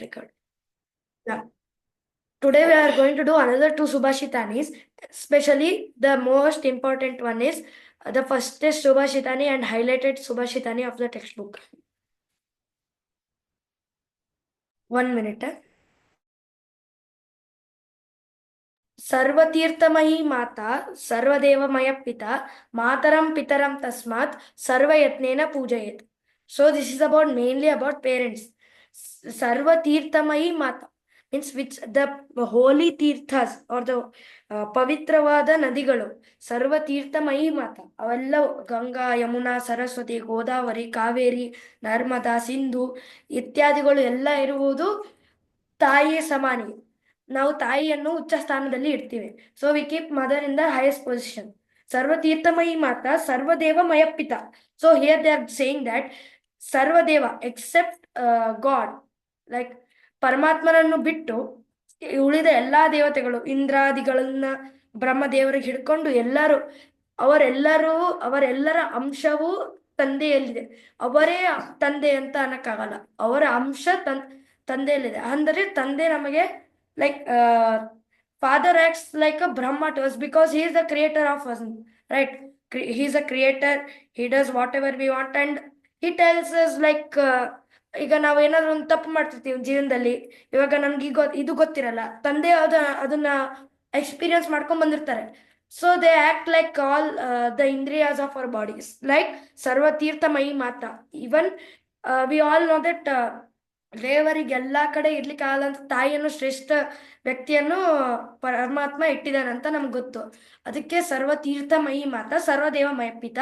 Record. Yeah. Today we are going to do another two Subhashitanis. Especially the most important one is the fastest Subhashitani and highlighted Subhashitani of the textbook. 1 minute. सर्वतीर्थमयी माता सर्वदेवमय पिता मातरम पितरम तस्मात् सर्वयत्नेन पूजयेत्. So this is about mainly about parents. Sarvatirtamayi Mata means which the holy ತೀರ್ಥಸ್ or the ಪವಿತ್ರವಾದ ನದಿಗಳು ಸರ್ವತೀರ್ಥಮಯಿ ಮಾತಾ ಅವೆಲ್ಲ ಗಂಗಾ ಯಮುನಾ ಸರಸ್ವತಿ ಗೋದಾವರಿ ಕಾವೇರಿ ನರ್ಮದಾ ಸಿಂಧು ಇತ್ಯಾದಿಗಳು ಎಲ್ಲ ಇರುವುದು ತಾಯಿಯ ಸಮಾನಿ. ನಾವು ತಾಯಿಯನ್ನು ಉಚ್ಚ ಸ್ಥಾನದಲ್ಲಿ ಇಡ್ತೀವಿ. So we keep mother in the highest position. ಸರ್ವತೀರ್ಥಮಯಿ ಮಾತಾ ಸರ್ವದೇವಮಯ ಪಿತ. So here they are saying that ಸರ್ವದೇವ ಎಕ್ಸೆಪ್ಟ್ ಗಾಡ್, ಲೈಕ್ ಪರಮಾತ್ಮನನ್ನು ಬಿಟ್ಟು ಉಳಿದ ಎಲ್ಲಾ ದೇವತೆಗಳು ಇಂದ್ರಾದಿಗಳನ್ನ ಬ್ರಹ್ಮದೇವರಿಗೆ ಹಿಡ್ಕೊಂಡು ಅವರೆಲ್ಲರ ಅಂಶವೂ ತಂದೆಯಲ್ಲಿದೆ. ಅವರೇ ತಂದೆ ಅಂತ ಅನ್ನಕ್ಕಾಗಲ್ಲ, ಅವರ ಅಂಶ ತಂದೆಯಲ್ಲಿದೆ. ಅಂದರೆ ತಂದೆ ನಮಗೆ like father acts like a brahma to us because he is the creator of us, right? He is a creator, he does whatever we want and he tells us like ಈಗ ನಾವು ಏನಾದ್ರು ಒಂದು ತಪ್ಪು ಮಾಡ್ತಿರ್ತೀವಿ ಜೀವನದಲ್ಲಿ. ಇವಾಗ ನನ್ಗೆ ಇದು ಗೊತ್ತಿರಲ್ಲ, ತಂದೆ ಅದನ್ನ ಎಕ್ಸ್ಪೀರಿಯನ್ಸ್ ಮಾಡ್ಕೊಂಡ್ ಬಂದಿರ್ತಾರೆ. So they act like all the ಇಂದ್ರಿಯಾಸ್ ಆಫ್ ಅವರ್ ಬಾಡೀಸ್, ಲೈಕ್ ಸರ್ವತೀರ್ಥಮಯಿ ಮಾತಾ. Even we all know that ದೇವರಿಗೆ ಎಲ್ಲಾ ಕಡೆ ಇರ್ಲಿಕ್ಕೆ ಆಗಲ್ಲ ಅಂತ ತಾಯಿಯನ್ನು ಶ್ರೇಷ್ಠ ವ್ಯಕ್ತಿಯನ್ನು ಪರಮಾತ್ಮ ಇಟ್ಟಿದ್ದಾನಂತ ನಮ್ಗೆ ಗೊತ್ತು. ಅದಕ್ಕೆ ಸರ್ವತೀರ್ಥಮಯಿ ಮಾತಾ ಸರ್ವದೇವಮಯ ಪಿತ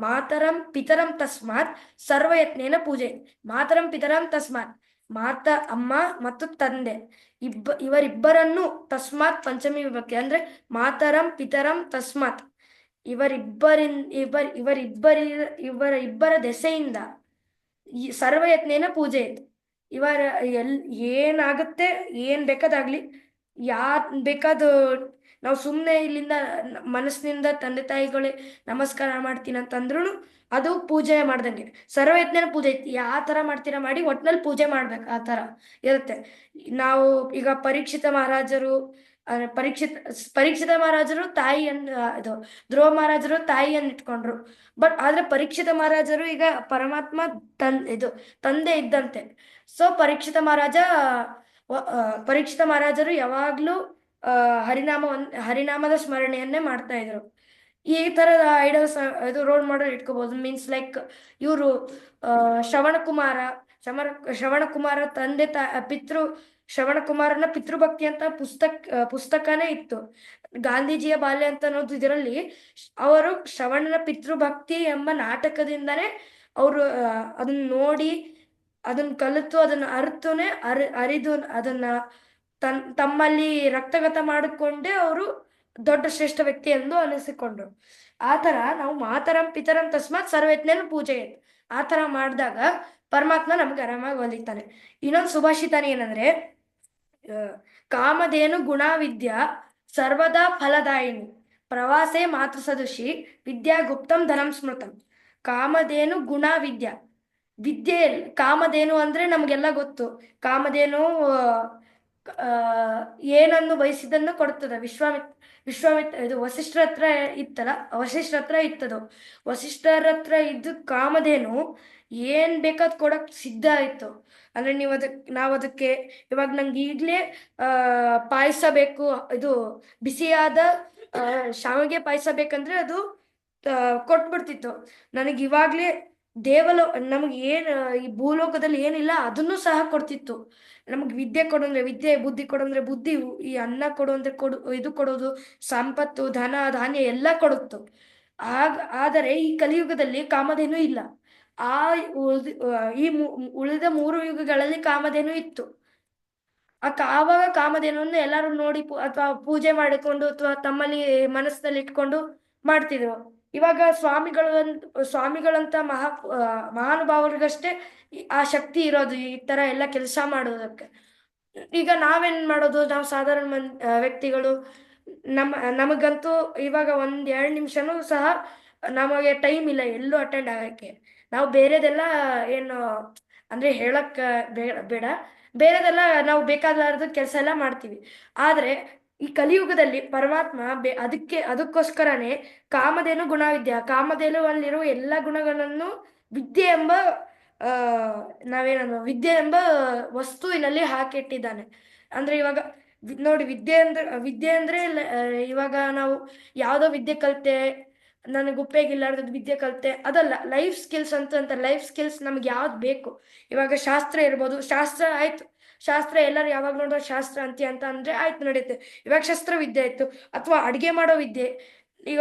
ಮಾತರಂ ಪಿತರಂ ತಸ್ಮಾತ್ ಸರ್ವಯತ್ನೇನ ಪೂಜೆ. ಮಾತರಂ ಪಿತರಂ ತಸ್ಮಾತ್, ಮಾತಾ ಅಮ್ಮ ಮತ್ತು ತಂದೆ ಇವರಿಬ್ಬರನ್ನು ತಸ್ಮಾತ್ ಪಂಚಮಿ ವಿಭಕ್ತಿ ಅಂದ್ರೆ ಮಾತರಂ ಪಿತರಂ ತಸ್ಮಾತ್ ಇವರ ದೆಸೆಯಿಂದ ಸರ್ವಯತ್ನೇನ ಪೂಜೆ. ಇವರ ಏನಾಗುತ್ತೆ ಏನ್ ಬೇಕಾದಾಗ್ಲಿ, ಬೇಕಾದ ನಾವು ಸುಮ್ಮನೆ ಇಲ್ಲಿಂದ ಮನಸ್ಸಿನಿಂದ ತಂದೆ ತಾಯಿಗಳೇ ನಮಸ್ಕಾರ ಮಾಡ್ತೀನಿ ಅಂತಂದ್ರು ಅದು ಪೂಜೆ ಮಾಡ್ದಂಗೆ. ಸರ್ವಯತ್ನೇನ ಪೂಜೆ ಯಾವ ತರ ಮಾಡ್ತೀರಾ ಮಾಡಿ, ಒಟ್ನಲ್ಲಿ ಪೂಜೆ ಮಾಡ್ಬೇಕು, ಆ ತರ ಇರುತ್ತೆ. ನಾವು ಈಗ ಪರೀಕ್ಷಿತ ಮಹಾರಾಜರು ತಾಯಿಯನ್ನು ಇದು ಧ್ರುವ ಮಹಾರಾಜರು ತಾಯಿಯನ್ನು ಇಟ್ಕೊಂಡ್ರು. ಬಟ್ ಆದ್ರೆ ಪರೀಕ್ಷಿತ ಮಹಾರಾಜರು ಈಗ ಪರಮಾತ್ಮ ತಂದೆ ಇದ್ದಂತೆ. ಸೊ ಪರೀಕ್ಷಿತ ಮಹಾರಾಜರು ಯಾವಾಗ್ಲೂ ಹರಿನಾಮದ ಸ್ಮರಣೆಯನ್ನೇ ಮಾಡ್ತಾ ಇದ್ರು. ಈ ತರದ ಐಡಲ್ಸ್ ಇದು ರೋಲ್ ಮಾಡಲ್ ಇಟ್ಕೋಬಹುದು. ಮೀನ್ಸ್ ಲೈಕ್ ಇವರು ಶ್ರವಣಕುಮಾರ ತಂದೆ ಶ್ರವಣಕುಮಾರನ ಪಿತೃಭಕ್ತಿ ಅಂತ ಪುಸ್ತಕನೇ ಇತ್ತು. ಗಾಂಧೀಜಿಯ ಬಾಲ್ಯ ಅಂತ ಅನ್ನೋದು ಇದರಲ್ಲಿ ಅವರು ಶ್ರವಣನ ಪಿತೃಭಕ್ತಿ ಎಂಬ ನಾಟಕದಿಂದನೇ ಅವರು ಅದನ್ನ ನೋಡಿ ಅದನ್ನ ಕಲಿತು ಅದನ್ನ ಅರಿದು ಅದನ್ನ ತಮ್ಮಲ್ಲಿ ರಕ್ತಗತ ಮಾಡಿಕೊಂಡೇ ಅವರು ದೊಡ್ಡ ಶ್ರೇಷ್ಠ ವ್ಯಕ್ತಿ ಎಂದು ಅನಿಸಿಕೊಂಡ್ರು. ಆತರ ನಾವು ಮಾತರಂ ಪಿತರಂ ತಸ್ಮಾತ್ ಸರ್ವಯತ್ನೇನ ಪೂಜೆ, ಆತರ ಮಾಡಿದಾಗ ಪರಮಾತ್ಮ ನಮ್ಗೆ ಆರಾಮಾಗಿ ಒಲಿತಾನೆ. ಇನ್ನೊಂದು ಸುಭಾಷಿತಾನೆ ಏನಂದ್ರೆ ಕಾಮಧೇನು ಗುಣವಿದ್ಯಾ ಸರ್ವದಾ ಫಲದಾಯಿನಿ ಪ್ರವಾಸೇ ಮಾತೃ ಸದೃಶಿ ವಿದ್ಯಾ ಗುಪ್ತಂ ಧನಂ ಸ್ಮೃತಂ. ಕಾಮಧೇನು ಗುಣವಿದ್ಯಾ ವಿದ್ಯೆ. ಕಾಮಧೇನು ಅಂದ್ರೆ ನಮ್ಗೆಲ್ಲ ಗೊತ್ತು, ಕಾಮಧೇನು ಏನನ್ನು ಬಯಸಿದನ್ನು ಕೊಡುತ್ತದೆ. ಇದು ವಸಿಷ್ಠರ ಹತ್ರ ಇತ್ತದು. ವಸಿಷ್ಠರ ಹತ್ರ ಇದ್ದು ಕಾಮಧೇನು ಏನ್ ಬೇಕಾದ್ ಕೊಡಕ್ ಸಿದ್ಧ ಆಯ್ತು. ಅಂದ್ರೆ ನಾವ್ ಅದಕ್ಕೆ ಇವಾಗ ನಂಗೆ ಈಗ್ಲೇ ಪಾಯಸ ಬೇಕು, ಇದು ಬಿಸಿಯಾದ ಶಾವಿಗೆ ಪಾಯಸ ಬೇಕಂದ್ರೆ ಅದು ಕೊಟ್ಬಿಡ್ತಿತ್ತು. ನನಗೆ ಇವಾಗ್ಲೇ ನಮ್ಗೆ ಈ ಭೂಲೋಕದಲ್ಲಿ ಏನಿಲ್ಲ ಅದನ್ನು ಸಹ ಕೊಡ್ತಿತ್ತು. ನಮ್ಗೆ ವಿದ್ಯೆ ಕೊಡಂದ್ರೆ ವಿದ್ಯೆ, ಬುದ್ಧಿ ಕೊಡಂದ್ರೆ ಬುದ್ಧಿ, ಈ ಅನ್ನ ಕೊಡು ಅಂದ್ರೆ ಇದು ಕೊಡೋದು, ಸಂಪತ್ತು ಧನ ಧಾನ್ಯ ಎಲ್ಲ ಕೊಡುತ್ತು. ಆದರೆ ಈ ಕಲಿಯುಗದಲ್ಲಿ ಕಾಮಧೇನು ಇಲ್ಲ. ಈ ಉಳಿದ 3 ಯುಗಗಳಲ್ಲಿ ಕಾಮಧೇನು ಇತ್ತು. ಆವಾಗ ಕಾಮಧೇನುವನ್ನು ಎಲ್ಲರೂ ನೋಡಿ ಅಥವಾ ಪೂಜೆ ಮಾಡಿಕೊಂಡು ಅಥವಾ ತಮ್ಮಲ್ಲಿ ಮನಸ್ಸಿನಲ್ಲಿ ಇಟ್ಕೊಂಡು ಮಾಡ್ತಿದ್ರು. ಇವಾಗ ಸ್ವಾಮಿಗಳಂತ ಮಹಾನುಭಾವರಿಗಷ್ಟೇ ಆ ಶಕ್ತಿ ಇರೋದು ಈ ತರ ಎಲ್ಲ ಕೆಲಸ ಮಾಡೋದಕ್ಕೆ. ಈಗ ನಾವೇನ್ ಮಾಡೋದು, ನಾವು ಸಾಧಾರಣ ವ್ಯಕ್ತಿಗಳು ನಮಗಂತೂ ಇವಾಗ 1-2 ನಿಮಿಷನೂ ಸಹ ನಮಗೆ ಟೈಮ್ ಇಲ್ಲ ಎಲ್ಲೂ ಅಟೆಂಡ್ ಆಗಕ್ಕೆ. ನಾವು ಬೇರೆದೆಲ್ಲ ಏನು ಅಂದ್ರೆ ಹೇಳಕ್ ಬೇಡ, ಬೇರೆದೆಲ್ಲ ನಾವು ಬೇಕಾದ ಕೆಲಸ ಎಲ್ಲ ಮಾಡ್ತೀವಿ. ಆದ್ರೆ ಈ ಕಲಿಯುಗದಲ್ಲಿ ಪರಮಾತ್ಮ ಅದಕ್ಕೋಸ್ಕರನೇ ಕಾಮಧೇನು ಗುಣವಿದ್ಯಾ, ಕಾಮಧೇನುವಲ್ಲಿರುವ ಎಲ್ಲ ಗುಣಗಳನ್ನು ವಿದ್ಯೆ ಎಂಬ ಆ ವಿದ್ಯೆ ಎಂಬ ವಸ್ತುವಿನಲ್ಲಿ ಹಾಕಿಟ್ಟಿದ್ದಾನೆ. ಅಂದ್ರೆ ಇವಾಗ ನೋಡಿ, ವಿದ್ಯೆ ಅಂದ್ರೆ ಇವಾಗ ನಾವು ಯಾವ್ದೋ ವಿದ್ಯೆ ಕಲಿತೆ, ನನಗೆ ಉಪಯೋಗ ವಿದ್ಯೆ ಕಲಿತೆ ಅದಲ್ಲ. ಲೈಫ್ ಸ್ಕಿಲ್ಸ್ ಅಂತ ಲೈಫ್ ಸ್ಕಿಲ್ಸ್ ನಮ್ಗೆ ಯಾವ್ದು ಬೇಕು. ಇವಾಗ ಶಾಸ್ತ್ರ ಇರ್ಬೋದು, ಶಾಸ್ತ್ರ ಆಯ್ತು, ಶಾಸ್ತ್ರ ಎಲ್ಲರೂ ಯಾವಾಗ ನೋಡೋ ಶಾಸ್ತ್ರ ಅಂತ ಅಂದ್ರೆ ಆಯ್ತು, ನಡೆಯುತ್ತೆ. ಇವಾಗ ಶಸ್ತ್ರವಿದ್ಯೆ ಆಯ್ತು, ಅಥವಾ ಅಡಿಗೆ ಮಾಡೋ ವಿದ್ಯೆ. ಈಗ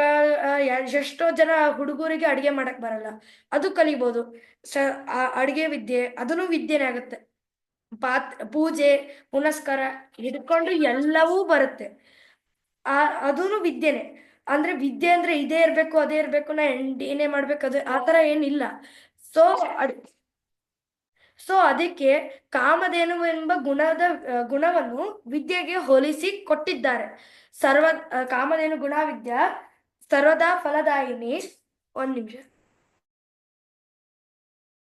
ಎಷ್ಟೋ ಜನ ಹುಡುಗರಿಗೆ ಅಡಿಗೆ ಮಾಡಕ್ ಬರಲ್ಲ, ಅದು ಕಲಿಬೋದು. ಅಡಿಗೆ ವಿದ್ಯೆ ಅದನ್ನು ವಿದ್ಯೆನೇ ಆಗುತ್ತೆ. ಪೂಜೆ ಪುನಸ್ಕಾರ ಹಿಡ್ಕೊಂಡು ಎಲ್ಲವೂ ಬರುತ್ತೆ. ಅದೂನು ವಿದ್ಯೆನೆ. ಅಂದ್ರೆ ವಿದ್ಯೆ ಅಂದ್ರೆ ಇದೇ ಇರ್ಬೇಕು ಅದೇ ಇರ್ಬೇಕು, ನಾ ಏನೇ ಮಾಡ್ಬೇಕು ಅದು ಆ ತರ ಏನಿಲ್ಲ. ಸೊ ಸೊ ಅದಕ್ಕೆ ಕಾಮಧೇನು ಎಂಬ ಗುಣವನ್ನು ವಿದ್ಯೆಗೆ ಹೋಲಿಸಿ ಕೊಟ್ಟಿದ್ದಾರೆ. ಕಾಮಧೇನು ಗುಣವಿದ್ಯಾ ಸರ್ವದಾ ಫಲದಾಯಿನಿ. ಒಂದ್ ನಿಮಿಷ.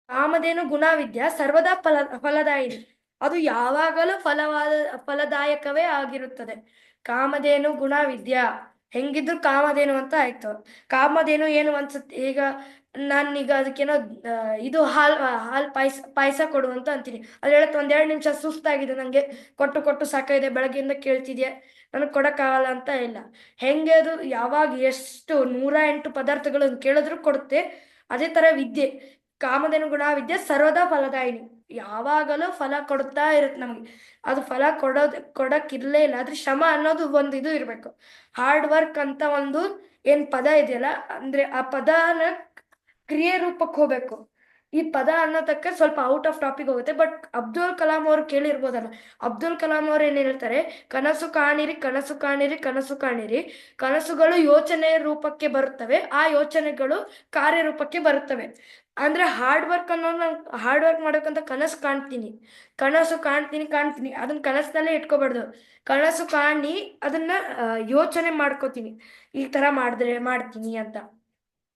ಕಾಮಧೇನು ಗುಣವಿದ್ಯಾ ಸರ್ವದಾ ಫಲದಾಯಿನಿ, ಅದು ಯಾವಾಗಲೂ ಫಲದಾಯಕವೇ ಆಗಿರುತ್ತದೆ. ಕಾಮಧೇನು ಗುಣವಿದ್ಯಾ ಹೆಂಗಿದ್ರು ಕಾಮಧೇನು ಅಂತ ಆಯ್ತು. ಕಾಮಧೇನು ಏನು ಅನ್ಸುತ್ತೆ, ಈಗ ನಾನೀಗ ಅದಕ್ಕೇನೋ ಇದು ಹಾಲ್ ಪಾಯಸ ಕೊಡು ಅಂತ ಅಂತೀನಿ. ಅದು ಹೇಳುತ್ತೆ, 1-2 ನಿಮಿಷ ಸುಸ್ತಾಗಿದೆ ನಂಗೆ, ಕೊಟ್ಟು ಕೊಟ್ಟು ಸಾಕಾಗಿದೆ, ಬೆಳಗ್ಗೆಯಿಂದ ಕೇಳ್ತಿದ್ಯಾ, ನನಗೆ ಕೊಡಕ್ಕಾಗಲ್ಲ ಅಂತ ಇಲ್ಲ. ಹೆಂಗೆ ಅದು ಯಾವಾಗ ಎಷ್ಟು 108 ಪದಾರ್ಥಗಳನ್ನು ಕೇಳಿದ್ರು ಕೊಡುತ್ತೆ. ಅದೇ ತರ ವಿದ್ಯೆ, ಕಾಮಧೇನು ಗುಣವಿದ್ಯೆ ಸರ್ವದಾ ಫಲದಾಯಿನಿ, ಯಾವಾಗಲೂ ಫಲ ಕೊಡ್ತಾ ಇರುತ್ತೆ ನಮಗೆ. ಅದು ಫಲ ಕೊಡಕ್ಕಿರ್ಲೇ ಇಲ್ಲ. ಆದ್ರೆ ಶ್ರಮ ಅನ್ನೋದು ಒಂದು ಇದು ಇರ್ಬೇಕು. ಹಾರ್ಡ್ ವರ್ಕ್ ಅಂತ ಒಂದು ಏನ್ ಪದ ಇದೆಯಲ್ಲ, ಅಂದ್ರೆ ಆ ಪದನ ಕ್ರಿಯೆ ರೂಪಕ್ಕೆ ಹೋಗ್ಬೇಕು. ಈ ಪದ ಅನ್ನೋದಕ್ಕೆ ಸ್ವಲ್ಪ ಔಟ್ ಆಫ್ ಟಾಪಿಕ್ ಹೋಗುತ್ತೆ, ಬಟ್ ಅಬ್ದುಲ್ ಕಲಾಂ ಅವರು ಕೇಳಿರ್ಬೋದಲ್ಲ. ಅಬ್ದುಲ್ ಕಲಾಂ ಅವ್ರು ಏನ್ ಹೇಳ್ತಾರೆ, ಕನಸು ಕಾಣಿರಿ ಕನಸು ಕಾಣಿರಿ ಕನಸು ಕಾಣಿರಿ, ಕನಸುಗಳು ಯೋಚನೆ ರೂಪಕ್ಕೆ ಬರುತ್ತವೆ, ಆ ಯೋಚನೆಗಳು ಕಾರ್ಯರೂಪಕ್ಕೆ ಬರುತ್ತವೆ. ಅಂದ್ರೆ ಹಾರ್ಡ್ ವರ್ಕ್ ಹಾರ್ಡ್ ವರ್ಕ್ ಮಾಡೋಕ್ಕಂತ ಕನಸು ಕಾಣ್ತೀನಿ ಅದನ್ನ ಕನಸಿನಲ್ಲೇ ಇಟ್ಕೋಬಾರ್ದು. ಕನಸು ಕಾಣಿ ಅದನ್ನ ಯೋಚನೆ ಮಾಡ್ಕೋತೀನಿ, ಈ ತರ ಮಾಡ್ತೀನಿ ಅಂತ.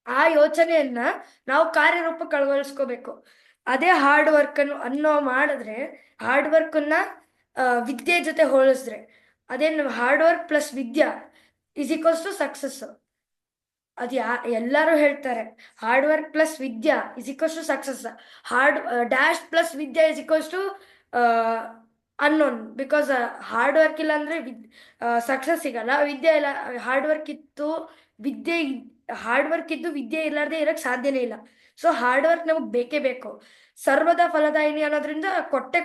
ಆ ಯೋಚನೆಯನ್ನ ನಾವು ಕಾರ್ಯರೂಪಕ್ಕೆ ಅಳವಡಿಸ್ಕೋಬೇಕು. ಅದೇ ಹಾರ್ಡ್ ವರ್ಕ್ ಮಾಡಿದ್ರೆ, ಹಾರ್ಡ್ ವರ್ಕ್ ಅನ್ನ ವಿದ್ಯೆ ಜೊತೆ ಹೋಲಿಸಿದ್ರೆ, ಅದೇನು hard work plus vidya is equals to success. ಎಲ್ಲರೂ ಹೇಳ್ತಾರೆ, hard work plus vidya is equals to success. Dash plus vidya is equals to unknown. Because hard work ಇಲ್ಲ ಅಂದ್ರೆ ಸಕ್ಸಸ್ ಸಿಗಲ್ಲ, ವಿದ್ಯೆ ಇಲ್ಲ. ಹಾರ್ಡ್ ವರ್ಕ್ ಇತ್ತು ವಿದ್ಯೆ ಹಾರ್ಡ್ ವರ್ಕ್ ಇದ್ದು ವಿದ್ಯೆ ಇರ್ಲಾರ್ದೆ ಇರಕ್ ಸಾಧ್ಯನೇ ಇಲ್ಲ. ಸೊ ಹಾರ್ಡ್ ವರ್ಕ್ ನಮಗ್ ಬೇಕೇ ಬೇಕು. ಸರ್ವದ ಫಲದಾಯಿನಿ ಅನ್ನೋದ್ರಿಂದ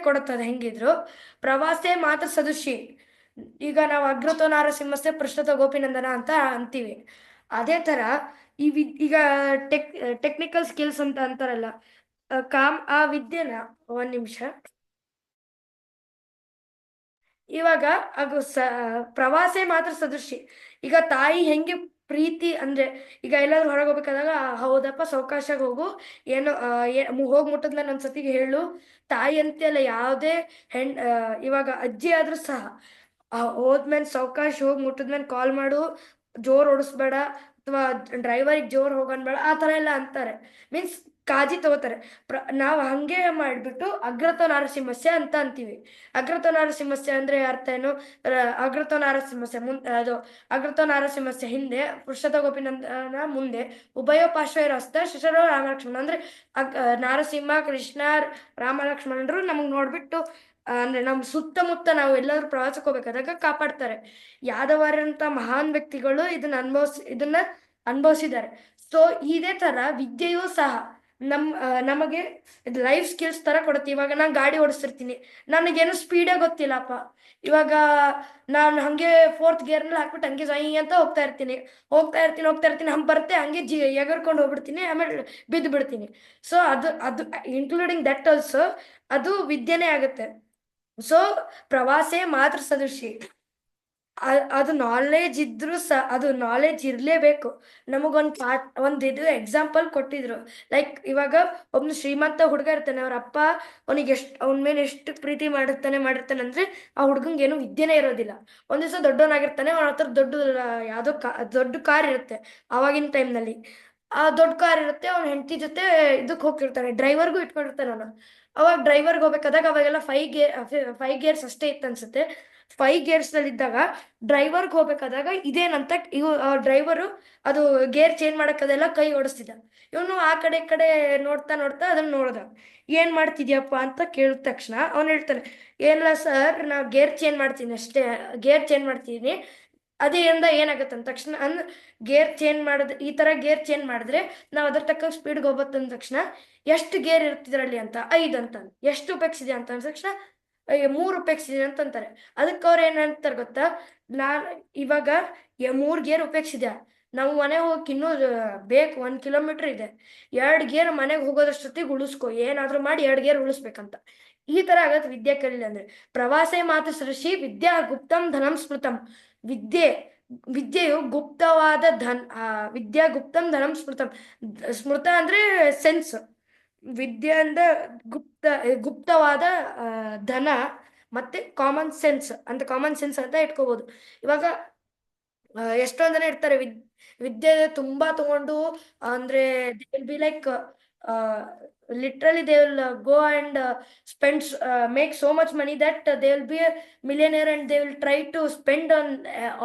ಕೊಡುತ್ತದೆ ಹೆಂಗಿದ್ರು. ಪ್ರವಾಸೇ ಮಾತ್ರ ಸದೃಶಿ. ಈಗ ನಾವು ಅಗ್ರತೋ ನಾರಸಿಂಹಸ್ಯ ಪೃಷ್ಠತೋ ಗೋಪಿನಂದನ ಅಂತ ಅಂತೀವಿ. ಅದೇ ತರ ಈಗ ಟೆಕ್ನಿಕಲ್ ಸ್ಕಿಲ್ಸ್ ಅಂತ ಅಂತಾರಲ್ಲ, ಆ ವಿದ್ಯೆನ ಒಂದ್ ನಿಮಿಷ. ಇವಾಗ ಪ್ರವಾಸೇ ಮಾತ್ರ ಸದೃಶಿ. ಈಗ ತಾಯಿ ಹೆಂಗೆ ಪ್ರೀತಿ ಅಂದ್ರೆ, ಈಗ ಎಲ್ಲಾದ್ರೂ ಹೊರಗೆ ಹೋಗ್ಬೇಕಾದಾಗ, ಹೌದಪ್ಪ ಸಾವಕಾಶಾಗಿ ಹೋಗು, ಏನೋ ಹೋಗ್ ಮುಟ್ಟದ್ಮೇಲೆ ಒಂದ್ಸತಿಗೆ ಹೇಳು. ತಾಯಿ ಅಂತೆ ಅಲ್ಲ, ಯಾವುದೇ ಇವಾಗ ಅಜ್ಜಿ ಆದ್ರೂ ಸಹ ಹೋದ್ಮೇಲೆ ಸಾವಕಾಶ ಹೋಗಿ ಮುಟ್ಟದ್ಮೇಲೆ ಕಾಲ್ ಮಾಡು, ಜೋರ್ ಓಡಿಸ್ಬೇಡ, ಅಥವಾ ಡ್ರೈವರಿಗೆ ಜೋರ್ ಹೋಗನ್ಬೇಡ, ಆ ತರ ಎಲ್ಲ ಅಂತಾರೆ. ಮೀನ್ಸ್ ಕಾಳಜಿ ತಗೋತಾರೆ. ನಾವು ಹಂಗೆ ಮಾಡ್ಬಿಟ್ಟು ಅಗ್ರತೋ ನಾರಸಿಂಹಸ್ಯ ಅಂತ ಅಂತೀವಿ. ಅಗ್ರತೋ ನಾರಸಿಂಹಸ್ಯ ಅಂದ್ರೆ ಅರ್ಥ ಏನು? ಅಗ್ರತೋ ನಾರಸಿಂಹಸ್ಯ ಅದು ಅಗ್ರತೋ ನಾರಸಿಂಹಸ್ಯ ಹಿಂದೆ, ಪುರುಷತ ಗೋಪಿನಂದನ ಮುಂದೆ, ಉಭಯ ಪಾರ್ಶ್ವರಸ್ತ ಶಿಶರೋ ರಾಮಲಕ್ಷ್ಮಣ. ಅಂದ್ರೆ ನಾರಸಿಂಹ, ಕೃಷ್ಣ, ರಾಮಲಕ್ಷ್ಮಣರು ನಮಗ್ ನೋಡ್ಬಿಟ್ಟು ಅಂದ್ರೆ ನಮ್ ಸುತ್ತಮುತ್ತ ನಾವು ಎಲ್ಲಾದ್ರೂ ಪ್ರವಾಸಕ್ಕೆ ಹೋಗ್ಬೇಕಾದಾಗ ಕಾಪಾಡ್ತಾರೆ. ಯಾದವರಂತ ಮಹಾನ್ ವ್ಯಕ್ತಿಗಳು ಇದನ್ನ ಅನುಭವಿಸಿದ್ದಾರೆ. ಸೊ ಇದೇ ತರ ವಿದ್ಯೆಯೂ ಸಹ ನಮಗೆ ಲೈಫ್ ಸ್ಕಿಲ್ಸ್ ತರ ಕೊಡುತ್ತೆ. ಇವಾಗ ನಾನು ಗಾಡಿ ಓಡಿಸ್ತಿರ್ತೀನಿ, ನನಗೇನು ಸ್ಪೀಡೇ ಗೊತ್ತಿಲ್ಲಪ್ಪ. ಇವಾಗ ನಾನು ಹಂಗೆ 4th ಗೇರ್ನಲ್ಲಿ ಹಾಕ್ಬಿಟ್ಟು ಹಂಗೆ ಜೈ ಅಂತ ಹೋಗ್ತಾ ಇರ್ತೀನಿ, ಹಂಗೆ ಬರುತ್ತೆ, ಹಂಗೆ ಎಗರ್ಕೊಂಡು ಹೋಗ್ಬಿಡ್ತೀನಿ, ಆಮೇಲೆ ಬಿದ್ದು ಬಿಡ್ತೀನಿ. ಸೊ ಅದು ಇನ್ಕ್ಲೂಡಿಂಗ್ ದಟ್ ಆಲ್ಸೋ ಅದು ವಿದ್ಯೆನೇ ಆಗುತ್ತೆ. ಸೊ ಪ್ರವಾಸೇ ಮಾತ್ರ ಸದೃಶಿ. ಅದು ನಾಲೆಜ್ ಇದ್ರೂ ಅದು ನಾಲೆಜ್ ಇರ್ಲೇಬೇಕು. ನಮಗೊಂದು ಇದು ಎಕ್ಸಾಂಪಲ್ ಕೊಟ್ಟಿದ್ರು. ಲೈಕ್ ಇವಾಗ ಒಬ್ನು ಶ್ರೀಮಂತ ಹುಡುಗ ಇರ್ತಾನೆ, ಅವ್ರ ಅಪ್ಪ ಅವನ ಮೇಲೆ ಎಷ್ಟು ಪ್ರೀತಿ ಮಾಡಿರ್ತಾನೆ ಅಂದ್ರೆ, ಆ ಹುಡುಗಂಗೆ ಏನು ವಿದ್ಯೆನೇ ಇರೋದಿಲ್ಲ. ಒಂದ್ ದಿವಸ ದೊಡ್ಡವನಾಗಿರ್ತಾನೆ, ಅವನ ಹತ್ರ ಯಾವ್ದೋ ದೊಡ್ಡ ಕಾರ್ ಇರುತ್ತೆ. ಆವಾಗಿನ ಟೈಮ್ನಲ್ಲಿ ಆ ದೊಡ್ಡ ಕಾರ್ ಇರುತ್ತೆ, ಅವ್ನ ಹೆಂಡತಿ ಜೊತೆ ಇದಕ್ಕೆ ಹೋಗ್ತಿರ್ತಾನೆ, ಡ್ರೈವರ್ಗೂ ಇಟ್ಕೊಂಡಿರ್ತಾನೆ ಅವನು. ಅವಾಗ ಡ್ರೈವರ್ಗೆ ಹೋಗ್ಬೇಕಾದಾಗ ಅವಾಗೆಲ್ಲ 5 ಗೇರ್ಸ್ ಅಷ್ಟೇ ಇತ್ತು ಅನ್ಸುತ್ತೆ. 5 ಗೇರ್ಸ್ನಲ್ಲಿ ಇದ್ದಾಗ ಡ್ರೈವರ್ಗೆ ಹೋಗ್ಬೇಕಾದಾಗ ಇದೇನಂತ ಡ್ರೈವರು ಅದು ಗೇರ್ ಚೇಂಜ್ ಮಾಡಕ್ಕದೆಲ್ಲ ಕೈ ಓಡಿಸ್ತಿದ್ದ. ಇವನು ಆ ಕಡೆ ಈ ಕಡೆ ನೋಡ್ತಾ ನೋಡ್ತಾ ಅದನ್ನ ನೋಡ್ದ. ಏನ್ ಮಾಡ್ತಿದ್ಯಪ್ಪ ಅಂತ ಕೇಳಿದ ತಕ್ಷಣ ಅವ್ನು ಹೇಳ್ತಾನೆ, ಏನಿಲ್ಲ ಸರ್, ನಾವು ಗೇರ್ ಚೇಂಜ್ ಮಾಡ್ತೀನಿ ಅಷ್ಟೇ, ಗೇರ್ ಚೇಂಜ್ ಮಾಡ್ತೀನಿ. ಅದೇಂದ ಏನಾಗುತ್ತೆ ಅಂದ ತಕ್ಷಣ ಗೇರ್ ಚೇಂಜ್ ಮಾಡಿದ್ರೆ, ಈ ತರ ಗೇರ್ ಚೇಂಜ್ ಮಾಡಿದ್ರೆ ನಾವು ಅದ್ರ ತಕ್ಕ ಸ್ಪೀಡ್ಗೆ ಹೋಗ್ಬತ್ತ ಅಂದ ತಕ್ಷಣ ಎಷ್ಟು ಗೇರ್ ಇರ್ತಿದ್ರಲ್ಲಿ ಅಂತ 5 ಅಂತ. ಎಷ್ಟು ಉಪಯೋಗಿಸಿದೆ ಅಂತ ಅಂದ ತಕ್ಷಣ 3 ಉಪಯೋಗಿಸಿದೆ ಅಂತಂತಾರೆ. ಅದಕ್ಕೆ ಅವ್ರು ಏನಂತಾರೆ ಗೊತ್ತಾ, ನಾನು ಇವಾಗ 3 ಗೇರ್ ಉಪಯೋಗಿಸಿದೆ, ನಾವು ಮನೆಗೆ ಹೋಗಕ್ಕೆ ಇನ್ನೂ ಬೇಕು, 1 ಕಿಲೋಮೀಟರ್ ಇದೆ, 2 ಗೇರ್ ಮನೆಗೆ ಹೋಗೋದಷ್ಟೊತ್ತಿಗೆ ಉಳಿಸ್ಕೊ, ಏನಾದ್ರೂ ಮಾಡಿ 2 ಗೇರ್ ಉಳಿಸ್ಬೇಕಂತ. ಈ ತರ ಆಗತ್ತೆ ವಿದ್ಯೆ ಕಲಿಲ್ಲ ಅಂದ್ರೆ. ಪ್ರವಾಸೇ ಮಾತು ಸೃಷಿ ವಿದ್ಯಾ ಗುಪ್ತಂ ಧನಂ ಸ್ಮೃತಂ. ವಿದ್ಯೆಯು ಗುಪ್ತವಾದ ವಿದ್ಯಾ ಗುಪ್ತಂ ಧನಂ ಸ್ಮೃತಂ. ಸ್ಮೃತ ಅಂದ್ರೆ ಸೆನ್ಸ್, ವಿದ್ಯೆ ಅಂದ್ರೆ ಗುಪ್ತವಾದ ಧನ, ಮತ್ತೆ ಕಾಮನ್ ಸೆನ್ಸ್ ಅಂತ ಇಟ್ಕೋಬಹುದು. ಇವಾಗ ಎಷ್ಟೊಂದ್ ಜನ ಇರ್ತಾರೆ ವಿದ್ಯೆ ತುಂಬಾ ತಗೊಂಡು, ಅಂದ್ರೆ they will be like literally they will go and spend make so much money that they will be a millionaire and they will try to spend on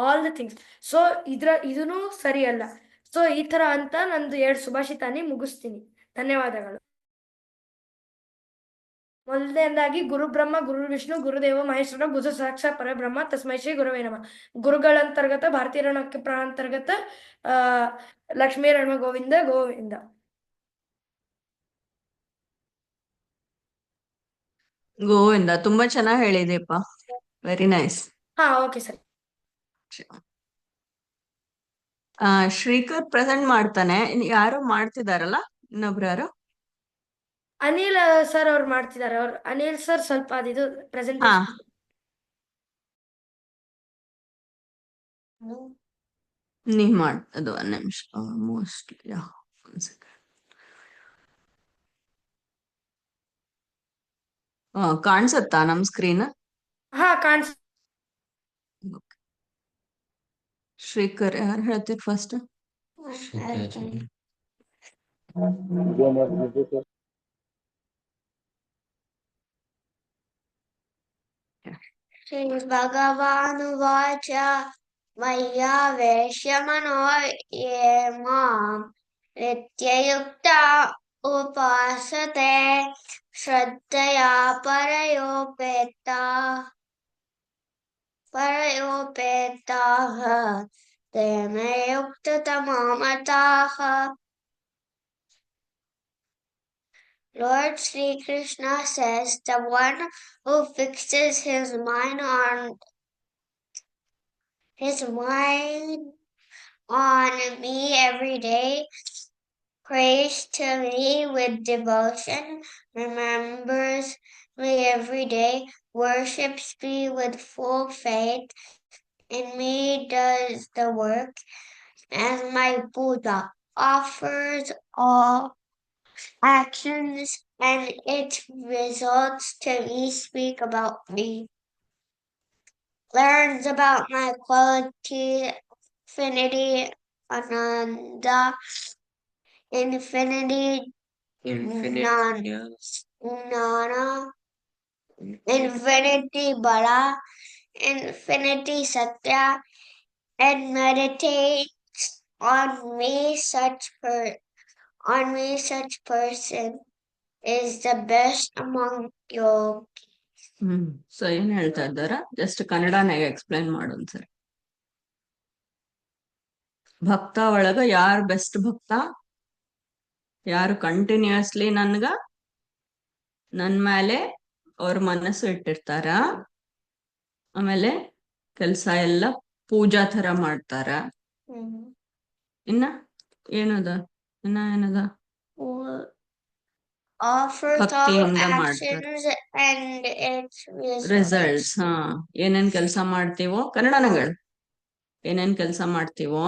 all the things. So ಇದೂ ಸರಿ ಅಲ್ಲ. So ಈ ತರ ಅಂತ ನಂದು 2 ಸುಭಾಷಿತಾನಿ ಮುಗಿಸ್ತೀನಿ. ಧನ್ಯವಾದಗಳು. ಮೊದಲನೇದಾಗಿ ಗುರು ಬ್ರಹ್ಮ ಗುರು ವಿಷ್ಣು ಗುರುದೇವ ಮಹೇಶ್ವರ ಗುರು ಸಾಕ್ಷಾತ್ ಪರಬ್ರಹ್ಮ ತಸ್ಮೈ ಶ್ರೀ ಗುರುವೇ ನಮಃ. ಗುರುಗಳಂತರ್ಗತ ಭಾರತೀಯ ರಣಕ್ಕೆ ಪ್ರಾಣಾಂತರ್ಗತ ಲಕ್ಷ್ಮೀ ರಣ ಗೋವಿಂದ ಗೋವಿಂದ. ಗೋವಿಂದ, ತುಂಬಾ ಚೆನ್ನಾಗಿ ಹೇಳಿದೆಪ್ಪ. Very nice. ಹಾ, ಓಕೆ ಸರ್. ಶ್ರೀಕರ್ ಪ್ರೆಸೆಂಟ್ ಮಾಡ್ತಾನೆ. ಯಾರು ಮಾಡ್ತಿದಾರಲ್ಲ, ಇನ್ನೊಬ್ರು ಯಾರು? ಅನಿಲ್ ಸರ್ ಅವ್ರು ಮಾಡ್ತಿದ್ದಾರೆ. ಅನಿಲ್ ಸರ್ ಸ್ವಲ್ಪ ಅದಿದು ಹಾ, ಪ್ರೆಸೆಂಟೇಶನ್. ನೀವ್ ಅದು 1 ನಿಮಿಷ ಮೋಸ್ಟ್ಲಿ. ಕಾಣಿಸುತ್ತಾ ನಮ್ ಸ್ಕ್ರೀನ್? ಹಾ, ಕಾಣಿಸ್. ಶ್ರೀಕರ್ ಯಾರು ಹೇಳ್ತೀರಿ ಫಸ್ಟ್? ಶ್ರೀ ಭಗವಾನುವಾಚ ಮಯ್ಯಾವೇಶ್ಯಮನೋ ಯೇ ಮಾಂ ನಿತ್ಯಯುಕ್ತ ಉಪಾಸತೆ ಶ್ರದ್ಧಯಾ ಪರಯೋಪೇತಾಃ ತೇ May ಯುಕ್ತತಮೋ ಮತಾಃ. Lord Sri Krishna says, the one who fixes his mind on me every day, prays to me with devotion, remembers me every day, worships me with full faith in me, does the work as my Buddha, offers all actions and its results to me, speak about me, learns about my quality, infinity, ananda, infinity, jnana, infinity bala, infinity satya, and meditates on me. Such person is the best among yogis. So ಏನ್ ಹೇಳ್ತಾ ಇದ್ದಾರ, just ಕನ್ನಡನಾಗ explain ಮಾಡು ಒಂದ್ಸರಿ. ಭಕ್ತ ಒಳಗ ಯಾರು best ಭಕ್ತ? ಯಾರು ಕಂಟಿನ್ಯೂಸ್ಲಿ ನನ್ ಮೇಲೆ ಅವ್ರ ಮನಸ್ಸು ಇಟ್ಟಿರ್ತಾರ, ಆಮೇಲೆ ಕೆಲ್ಸ ಎಲ್ಲ ಪೂಜಾ ತರ ಮಾಡ್ತಾರ. ಇನ್ನ ಏನದ Offers all ಭಕ್ತಿಯಿಂದ ಮಾಡ್ತಾರ. actions and its results. ಏನೇನ್ ಕೆಲ್ಸ ಮಾಡ್ತೀವೋ, ಕನ್ನಡನಗಳು ಏನೇನ್ ಕೆಲ್ಸ ಮಾಡ್ತೀವೋ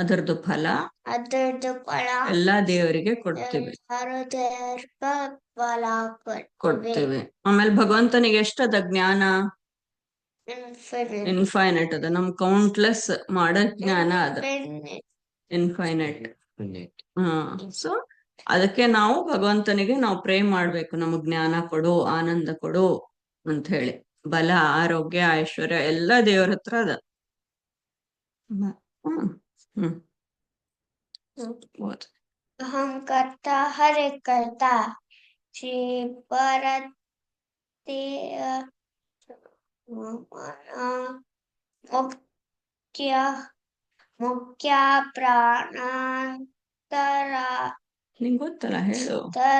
ಅದರದ್ದು ಫಲ ಎಲ್ಲಾ ದೇವರಿಗೆ ಕೊಡ್ತೀವಿ. ಆಮೇಲೆ ಭಗವಂತನಿಗೆ ಎಷ್ಟದ ಜ್ಞಾನ? ಇನ್ಫೈನೈಟ್ ಅದ. ನಮ್ ಕೌಂಟ್ಲೆಸ್ ಮಾಡೋ ಜ್ಞಾನ ಅದ, ಇನ್ಫೈನೈಟ್. ಸೊ ಅದಕ್ಕೆ ನಾವು ಭಗವಂತನಿಗೆ ನಾವು ಪ್ರೇ ಮಾಡ್ಬೇಕು, ನಮಗ್ ಜ್ಞಾನ ಕೊಡು, ಆನಂದ ಕೊಡು ಅಂತ ಹೇಳಿ. ಬಲ, ಆರೋಗ್ಯ, ಐಶ್ವರ್ಯ ಎಲ್ಲ ದೇವ್ರ ಹತ್ರ ಅದ. ಹ್ಮ್ ಹ್ಮ್ ಓದ್. अहं कर्ता हरे कर्ता श्री भरते मुख्य मुख्य प्राणांतरा ನಿಂಗ್ ಗೊತ್ತಲ್ಲ, ಹೇಳು.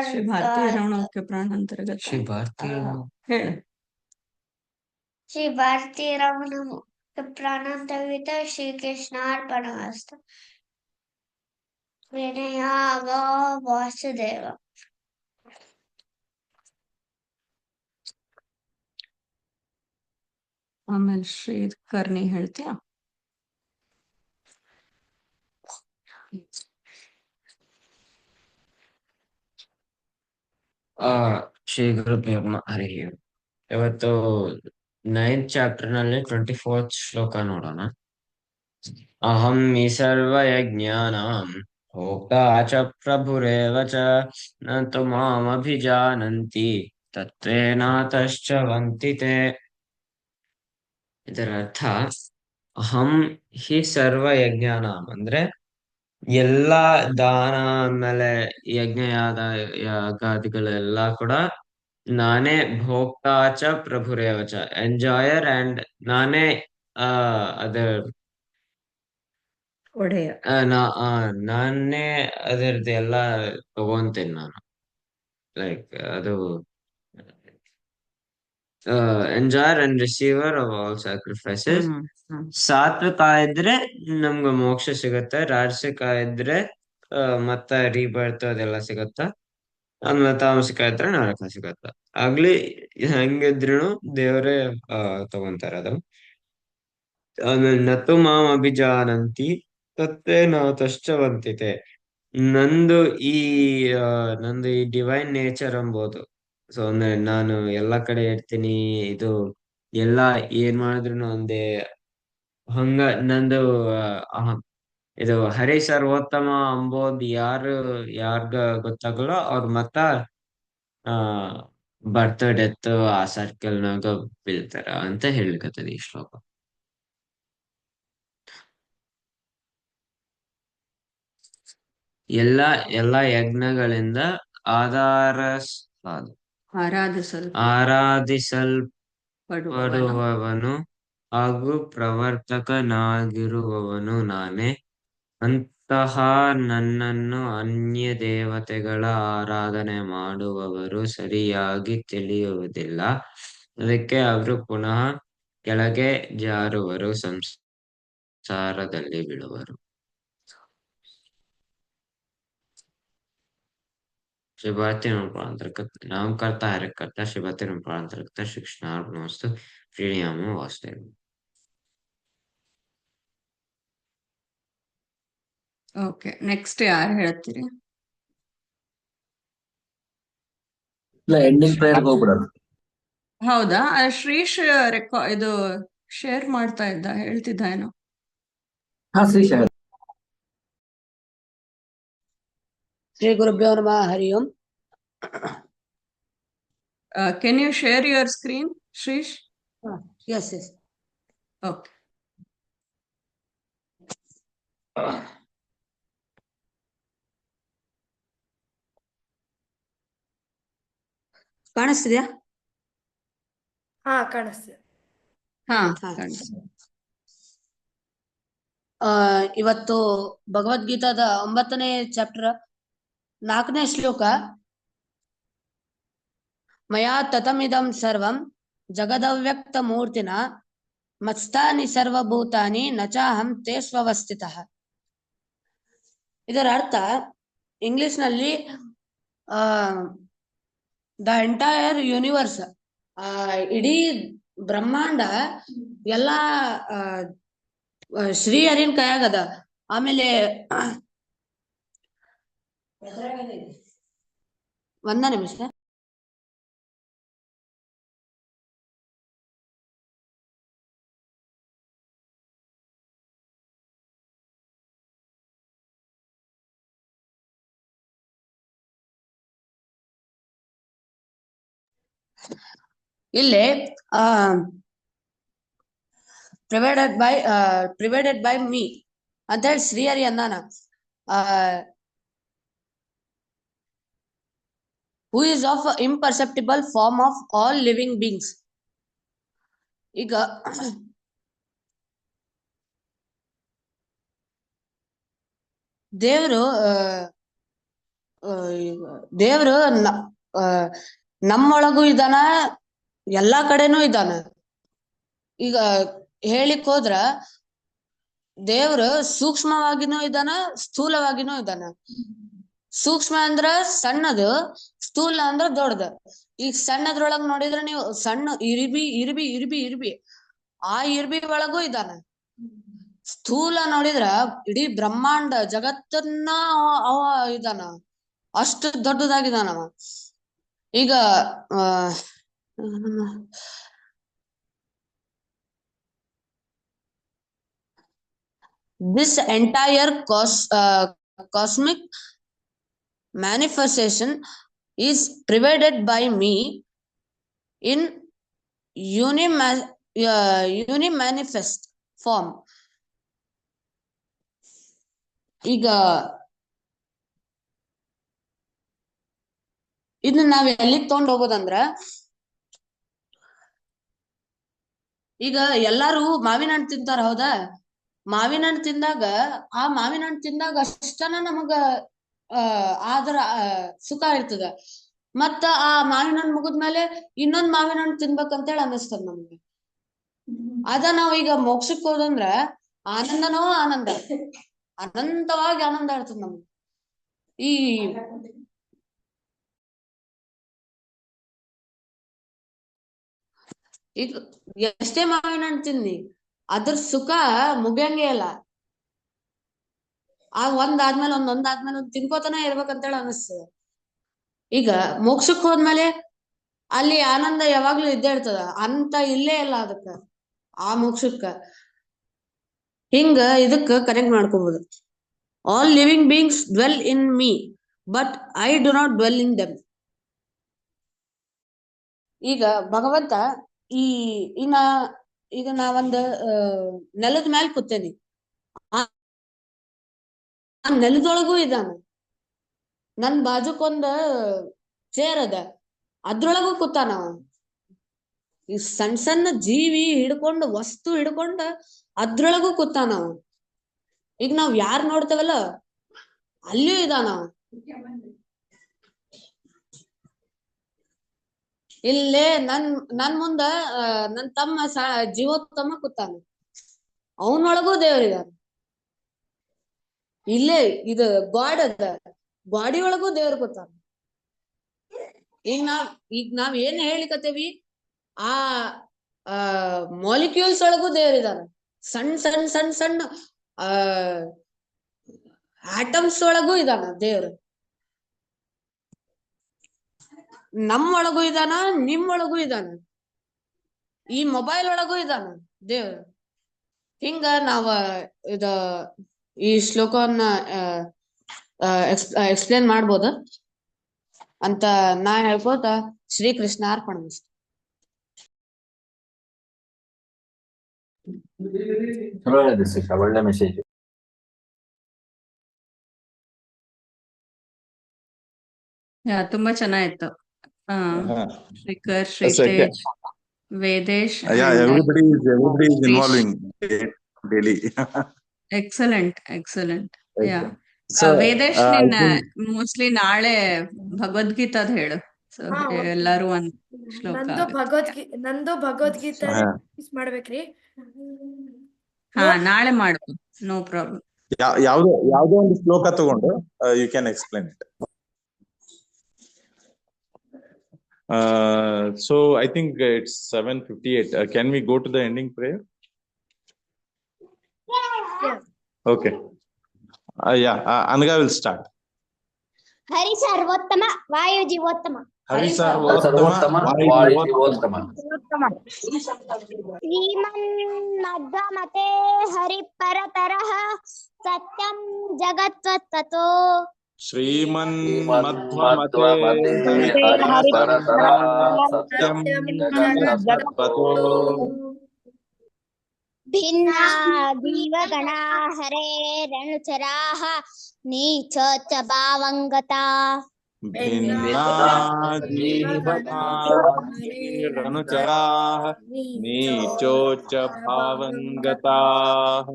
ಶ್ರೀ ತರ ಭಾರತೀಯ ರಮಣಕ್ಕೆ ಪ್ರಾಣಾಂತರ್ಗತ ಶ್ರೀ ಭಾರತೀಯ ಹೇಳು. श्री भारती रमण प्राणांतर्गत श्री कृष्णार्पणमस्तु विनयाग वासुदेव. ಆಮೇಲೆ ಶ್ರೀಧರ್ ನೀ ಹೇಳ್ತೀಯಾ? ಶ್ರೀ ಗುರುಭ್ಯೋ ನಮಃ. ಹರಿ ಓಂ. ಇವತ್ತು 9th ಚಾಪ್ಟರ್ ನಲ್ಲಿ 24th ಶ್ಲೋಕ ನೋಡೋಣ. ಅಹಂ ಈ ಸರ್ವ ಯಜ್ಞಾನಾಂ ಭೋಕ್ತಾ ಚ ಪ್ರಭುರೇವ ಚ ನ ತು ಮಾಮಭಿಜಾನಂತಿ ತತ್ವೇನಾತಶ್ಚ ವಂತಿತೆ. ಇದರ ಅರ್ಥ, ಅಹಂ ಹಿ ಸರ್ವ ಯಜ್ಞಾನಾಂ ಅಂದ್ರೆ ಎಲ್ಲಾ ದಾನ ಆಮೇಲೆ ಯಜ್ಞ ಯಾಗಾದಿಗಳೆಲ್ಲ ಕೂಡ ನಾನೇ ಭೋಕ್ತಾಚ ಪ್ರಭುರೇವಚ ಎಂಜಾಯರ್ ಅಂಡ್ ನಾನೇ ಅದರ ಒಡೆಯ. ನಾನೇ ಅದರದ್ದು ಎಲ್ಲ ತಗೊಂತೇನೆ ನಾನು. ಲೈಕ್ ಅದು enjoyer and receiver of all sacrifices. ಸಾತ್ವಿಕ ಇದ್ರೆ ನಮ್ಗೆ ಮೋಕ್ಷ ಸಿಗತ್ತೆ, ರಾಜಸಿಕ ಇದ್ರೆ ಮತ್ತ ರೀಬರ್ತ್ ಅದೆಲ್ಲ ಸಿಗತ್ತ, ಆಮೇಲೆ ತಾಮಸಿಕ ಇದ್ರೆ ನರಕ ಸಿಗತ್ತ. ಆಗ್ಲಿ ಹೆಂಗಿದ್ರು ದೇವರೇ ತಗೊಂತಾರ ಅದು. ಆಮೇಲೆ ನತು ಮಾಂ ಅಭಿಜಾನಂತಿ ತತ್ತೇನಾತಶ್ಚ ವಂತಿತೆ. ನಂದು ಈ ನಂದು ಈ ಡಿವೈನ್ ನೇಚರ್ ಎಂಬುದು, ಸೊ ಅಂದ್ರೆ ನಾನು ಎಲ್ಲಾ ಕಡೆ ಇರ್ತೀನಿ, ಇದು ಎಲ್ಲಾ ಏನ್ ಮಾಡಿದ್ರು ಒಂದೇ ಹಂಗ ನಂದು ಇದು ಹರಿ ಸರ್ವೋತ್ತಮ ಅಂಬೋದ್ ಯಾರ್ಗ ಗೊತ್ತಾಗಲ್ಲ ಅವ್ರ ಮತ್ತ ಬರ್ತ್ ಡೆತ್ ಆ ಸರ್ಕಲ್ನಾಗ ಬೀಳ್ತಾರ ಅಂತ ಹೇಳ್ಲಿಕತ್ತದ ಈ ಶ್ಲೋಕ. ಎಲ್ಲಾ ಯಜ್ಞಗಳಿಂದ ಆರಾಧಿಸಲ್ಪಡುವವನು ಹಾಗೂ ಪ್ರವರ್ತಕನಾಗಿರುವವನು ನಾನೇ. ಅಂತಹ ನನ್ನನ್ನು ಅನ್ಯ ದೇವತೆಗಳ ಆರಾಧನೆ ಮಾಡುವವರು ಸರಿಯಾಗಿ ತಿಳಿಯುವುದಿಲ್ಲ. ಅದಕ್ಕೆ ಅವರು ಪುನಃ ಕೆಳಗೆ ಜಾರುವರು, ಸಂಸಾರದಲ್ಲಿ ಬೀಳುವರು. श्री भारती नाम करता है करता श्री भारती श्री कृष्णार्पणमस्तु. प्रणामो वासुदेव. ಓಕೆ, ನೆಕ್ಸ್ಟ್ ಯಾರು ಹೇಳ್ತೀರಿ? ಎಂಡಿಂಗ್ ಪ್ರೇಯರ್ ಹೋಗ್ಬಿಡೋಣ. ಹೌದಾ? ಶ್ರೀಶ್ ಇದು ಶೇರ್ ಮಾಡ್ತಾ ಇದ್ದ, ಹೇಳ್ತಿದ್ದ ಏನೋ. ಹಾ ಶ್ರೀಶ್ ಶ್ರೀ ಗುರುಭ್ಯೋ ನಮಃ. Hari Om. Can you share your screen, Shrish? Yes yes. Okay. ಕಾಣಿಸ್ತಿದ್ಯಾ? ಹಾ, ಕಾಣಿಸ್ತಿದೆ. ಹಾ, ಹಾ. ಕಾಣಿಸ್ತಿದೆ. ಇವತ್ತು ಭಗವದ್ಗೀತಾದ 9ನೇ ಚಾಪ್ಟರ್ 4ನೇ ಶ್ಲೋಕ. ಮಯಾ ತತಮಿದಂ ಸರ್ವಂ ಜಗದವ್ಯಕ್ತ ಮೂರ್ತಿನ ಮತ್ಸ್ಥಾನಿ ಸರ್ವಭೂತಾನಿ ನಚಾಹಂ ತೇ ಸ್ವವಸ್ಥಿತಃ. ಇದರ ಅರ್ಥ ಇಂಗ್ಲಿಷ್ ನಲ್ಲಿ ದ ಎಂಟೈರ್ ಯೂನಿವರ್ಸ್, ಇಡೀ ಬ್ರಹ್ಮಾಂಡ ಎಲ್ಲಾ ಶ್ರೀ ಹರಿನ್ ಕೈಯಾಗದ. ಆಮೇಲೆ ಒಂದ ನಿಮಿಷ. ಇಲ್ಲಿ ಪ್ರಿವೈಡೆಡ್ ಬೈ ಮೀ ಅಂತ ಹೇಳಿ ಶ್ರೀಹರಿ ಅಂದಾನ. Who is of imperceptible form of all living beings. ಈಗ ದೇವರು ದೇವರು ನಮ್ಮೊಳಗೂ ಇದಾನ, ಎಲ್ಲಾ ಕಡೆನೂ ಇದ್ದಾನ. ಈಗ ಹೇಳಿಕ್ ಹೋದ್ರ ದೇವ್ರು ಸೂಕ್ಷ್ಮವಾಗಿನೂ ಇದ್ದಾನ, ಸ್ಥೂಲವಾಗಿನೂ ಇದ್ದಾನ. ಸೂಕ್ಷ್ಮ ಅಂದ್ರ ಸಣ್ಣದು, ಸ್ಥೂಲ ಅಂದ್ರ ದೊಡ್ಡದ. ಈಗ ಸಣ್ಣದ್ರೊಳಗ್ ನೋಡಿದ್ರ ನೀವು ಸಣ್ಣ ಇರ್ಬಿ ಆ ಇರ್ಬಿ ಒಳಗೂ ಇದ್ದಾನ. ಸ್ಥೂಲ ನೋಡಿದ್ರ ಇಡೀ ಬ್ರಹ್ಮಾಂಡ ಜಗತ್ತನ್ನ ಅವ ಇದಾನ, ಅಷ್ಟು ದೊಡ್ಡದಾಗಿದಾನವ. ಈಗ this entire cosmic manifestation is provided by me in unimanifest form. ಈಗ ಇದನ್ನ ನಾವ್ ಎಲ್ಲಿಗ್ ತಗೊಂಡ್ ಹೋಗೋದಂದ್ರ, ಈಗ ಎಲ್ಲಾರು ಮಾವಿನ ಹಣ್ಣು ತಿಂತಾರ, ಹೌದಾ? ಮಾವಿನ ಹಣ್ಣು ತಿಂದಾಗ ಆ ಮಾವಿನ ಹಣ್ಣು ತಿಂದಾಗ ಅಷ್ಟನ ನಮಗ ಆದ್ರ ಸುಖ ಇರ್ತದ. ಮತ್ತ ಆ ಮಾವಿನ ಹಣ್ಣು ಮುಗಿದ್ಮೇಲೆ ಇನ್ನೊಂದ್ ಮಾವಿನ ಹಣ್ಣು ತಿನ್ಬೇಕಂತೇಳಿ ಅನ್ನಿಸ್ತದ ನಮ್ಗೆ. ಅದ ನಾವ್ ಈಗ ಮೋಕ್ಷಕ್ ಹೋದಂದ್ರ ಆನಂದನೋ ಆನಂದ, ಅನಂತವಾಗಿ ಆನಂದ ಇರ್ತದ ನಮ್ಗೆ. ಈ ಈಗ ಎಷ್ಟೇ ಮಾವಿನ ಹಣ್ಣು ತಿನ್ನಿ ಅದ್ರ ಸುಖ ಮುಗಿಯಂಗೆ ಇಲ್ಲ. ಒಂದಾದ್ಮೇಲೆ ಒಂದ್ ತಿನ್ಕೋತಾನೆ ಇರ್ಬೇಕಂತೇಳಿ ಅನಿಸ್ತದ. ಈಗ ಮೋಕ್ಷಕ್ ಹೋದ್ಮೇಲೆ ಅಲ್ಲಿ ಆನಂದ ಯಾವಾಗ್ಲೂ ಇದ್ದೇ ಇರ್ತದ, ಅಂತ ಇಲ್ಲೇ ಇಲ್ಲ ಅದಕ್ಕ, ಆ ಮೋಕ್ಷಕ್ಕ. ಹಿಂಗ ಇದಕ್ಕ ಕನೆಕ್ಟ್ ಮಾಡ್ಕೋಬಹುದು. All living beings dwell in me but I do not dwell in them. ಈಗ ಭಗವಂತ ಈಗ ನಾವೊಂದು ನೆಲದ ಮ್ಯಾಲ ಕೂತೇನಿ, ಆ ನೆಲದೊಳಗೂ ಇದ್ದಾನ. ನನ್ ಬಾಜುಕೊಂದ ಚೇರ್ ಅದ, ಅದ್ರೊಳಗೂ ಕೂತಾನವ. ಈ ಸಣ್ಣ ಸಣ್ಣ ಜೀವಿ ಹಿಡ್ಕೊಂಡು, ವಸ್ತು ಹಿಡ್ಕೊಂಡ ಅದ್ರೊಳಗೂ ಕೂತಾನವ. ಈಗ ನಾವ್ ಯಾರ್ ನೋಡ್ತೇವಲ್ಲ ಅಲ್ಲಿಯೂ ಇದಾನವ. ಇಲ್ಲೇ ನನ್ ಮುಂದ ನನ್ ತಮ್ಮ ಜೀವೋತ್ತಮ ಕೂತಾನ, ಅವನೊಳಗೂ ದೇವ್ರಿದಾನ. ಇಲ್ಲೇ ಇದು ಗಾಡ್ ಅದ, ಗಾಡಿ ಒಳಗೂ ದೇವ್ರು ಕೂತಾನ. ಈಗ ನಾವ್ ಏನ್ ಹೇಳಿಕತ್ತೇವಿ, ಆ ಮಾಲಿಕ್ಯೂಲ್ಸ್ ಒಳಗೂ ದೇವ್ರಿದಾನ. ಸಣ್ಣ ಆಟಮ್ಸ್ ಒಳಗೂ ಇದಾನ ದೇವ್ರು. ನಮ್ಮೊಳಗೂ ಇದಾನ, ನಿಮ್ಮೊಳಗೂ ಇದಾನ, ಈ ಮೊಬೈಲ್ ಒಳಗೂ ಇದಾನ ದೇವ್ರು. ಹಿಂಗ ನಾವ ಈ ಶ್ಲೋಕವನ್ನ ಎಕ್ಸ್ಪ್ಲೇನ್ ಮಾಡ್ಬೋದ ಅಂತ ನಾ ಹೇಳ್ಬೋದ. ಶ್ರೀಕೃಷ್ಣ ಅರ್ಪಣಮಸ್ತು. ಚಲೋ ಹೇಳಿದ್ರಿ ಶ್ರೀಕಾ, ಒಳ್ಳೆ ಮೆಸೇಜ್. ತುಂಬಾ ಚೆನ್ನಾಗಿತ್ತು. Shrikar, Second. ಶ್ರೀತೇಜ್, Vedesh, Yeah, and everybody is involving daily. Excellent. Yeah So, Vedesh, I ನಿನ್ನ think, ಮೋಸ್ಟ್ಲಿ ನಾಳೆ ಭಗವದ್ಗೀತಾದ್ ಹೇಳು. ಸೊ ಹಾ, ಎಲ್ಲಾರು ಒಂದ್ ಶ್ಲೋಕ ಆಗುತ್ತೆ. ನಂದು ಭಗವದ್ಗೀತಾ ರಿಲೀಸ್ ಮಾಡ್ಬೇಕ್ರಿ. ಹಾ, ನಾಳೆ ಮಾಡ್ಕೊ, ನೋ ಪ್ರಾಬ್ಲಮ್. ಯಾವ್ದೋ ಒಂದು ಶ್ಲೋಕ ತಗೊಂಡು you can explain it. So I think it's 7:58. Can we go to the ending prayer? Yeah. Okay. Yeah, Anaga will start. ಹರಿ ಸರ್ವೋತ್ತಮ ವಾಯು ಜೀವೋತ್ತಮ. ಹರಿ ಸರ್ವೋತ್ತಮ ವಾಯು ಜೀವೋತ್ತಮ. ಶ್ರೀಮನ್ಮಧ್ವಮತೆ ಹರಿ ಪರತರಃ ಸತ್ಯಂ ಜಗತ್ವತ್ತತೋ श्रीमन्मध्वमते हरिपरतरः सत्यं सत्यं जगत्तत्त्वतो भिन्नादीवगणा हरेरनुचराः नीच च भावङ्गता भिन्नादीवनानुचराः नीचोच्च भावङ्गताः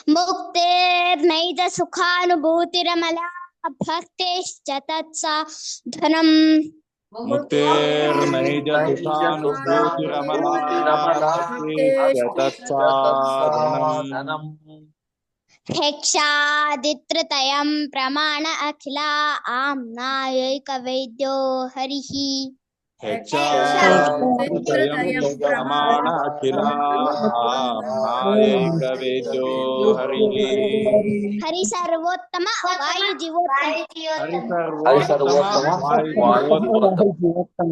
मुक्तेर्नैज सुखानुभूतिरमला भक्तेश्च तत्साधनम् मुक्तेर्नैज सुखानुभूतिरमला भक्तिश्च तत्साधनम् हेक्षादित्रतयं प्रमाण अखिला आम्नायैकवैद्यो हरिः हेक्षादित्रयं प्रमाण अखिलानायैकवेद्यो हरिः हरि सर्वोत्तम वायुजीवोत्तम हरि हरि सर्वोत्तम सर्वोत्तम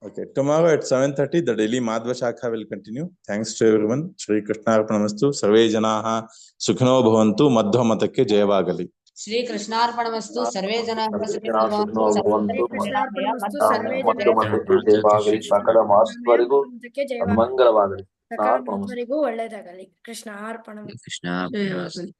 Okay, tomorrow at 7:30 the daily Madhva Shakha will continue. Thanks to everyone. Shri Krishnarpanamastu. Sarve janaha sukhino bhavantu. Madhva matake jayavagali. Shri ಕೃಷ್ಣಾರ್ಪಣಮಸ್ತು ಸರ್ವೇ ಜನಾಃ ಸುಖಿನೋ ಸುಖಿನೋ ಭವಂತು. ಕೃಷ್ಣಾರ್ಪಣಮಸ್ತು ನಾವು ಸರ್ವೇ ಮತ್ತು ಜನಾಃ ಮತಕ್ಕೆ ಜಯವಾಗಲಿ. ಸಕಲ ಮಾನವರಿಗೂ ಜಯವಾಗಲಿ. ಮಂಗಳವಾಗಲಿ. ಸಕಲ ಮಾನವರಿಗೂ ಒಳ್ಳೆಯದಾಗಲಿ. ಕೃಷ್ಣ ಅರ್ಪಣ. ಕೃಷ್ಣ ಜಯವಾಗಲಿ.